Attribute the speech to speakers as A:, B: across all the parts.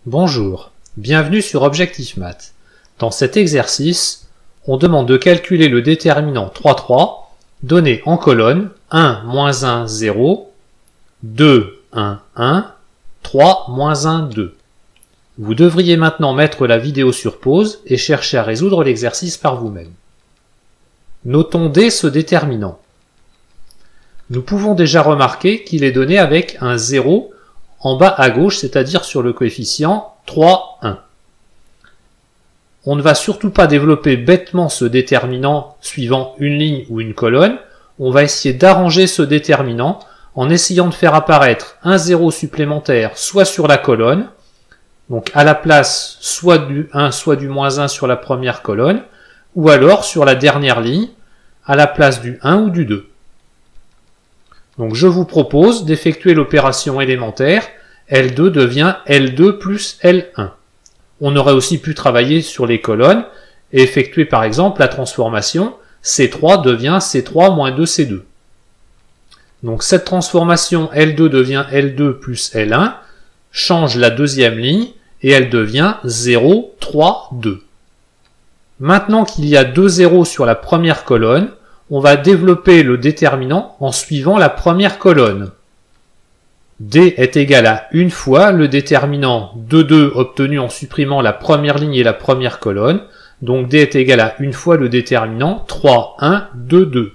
A: Bonjour, bienvenue sur Objectif Math. Dans cet exercice, on demande de calculer le déterminant 3, 3, donné en colonne 1, moins 1, 0, 2, 1, 1, 3, moins 1, 2. Vous devriez maintenant mettre la vidéo sur pause et chercher à résoudre l'exercice par vous-même. Notons dès ce déterminant. Nous pouvons déjà remarquer qu'il est donné avec un 0 en bas à gauche, c'est-à-dire sur le coefficient 3, 1. On ne va surtout pas développer bêtement ce déterminant suivant une ligne ou une colonne. On va essayer d'arranger ce déterminant en essayant de faire apparaître un 0 supplémentaire soit sur la colonne, donc à la place soit du 1 soit du moins 1 sur la première colonne, ou alors sur la dernière ligne, à la place du 1 ou du 2. Donc je vous propose d'effectuer l'opération élémentaire, L2 devient L2 plus L1. On aurait aussi pu travailler sur les colonnes et effectuer par exemple la transformation C3 devient C3 moins 2C2. Donc cette transformation L2 devient L2 plus L1 change la deuxième ligne et elle devient 0, 3, 2. Maintenant qu'il y a deux zéros sur la première colonne, on va développer le déterminant en suivant la première colonne. D est égal à une fois le déterminant de 2 obtenu en supprimant la première ligne et la première colonne. Donc D est égal à une fois le déterminant 3, 1, 2, 2.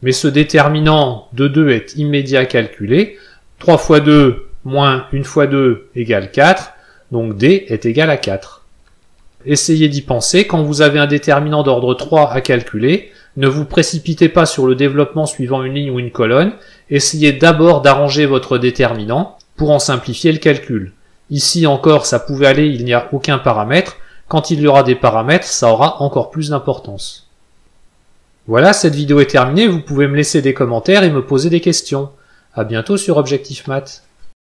A: Mais ce déterminant de 2 est immédiat à calculer. 3 fois 2 moins 1 fois 2 égale 4. Donc D est égal à 4. Essayez d'y penser quand vous avez un déterminant d'ordre 3 à calculer. Ne vous précipitez pas sur le développement suivant une ligne ou une colonne. Essayez d'abord d'arranger votre déterminant pour en simplifier le calcul. Ici encore, ça pouvait aller, il n'y a aucun paramètre. Quand il y aura des paramètres, ça aura encore plus d'importance. Voilà, cette vidéo est terminée. Vous pouvez me laisser des commentaires et me poser des questions. À bientôt sur Objectif Math.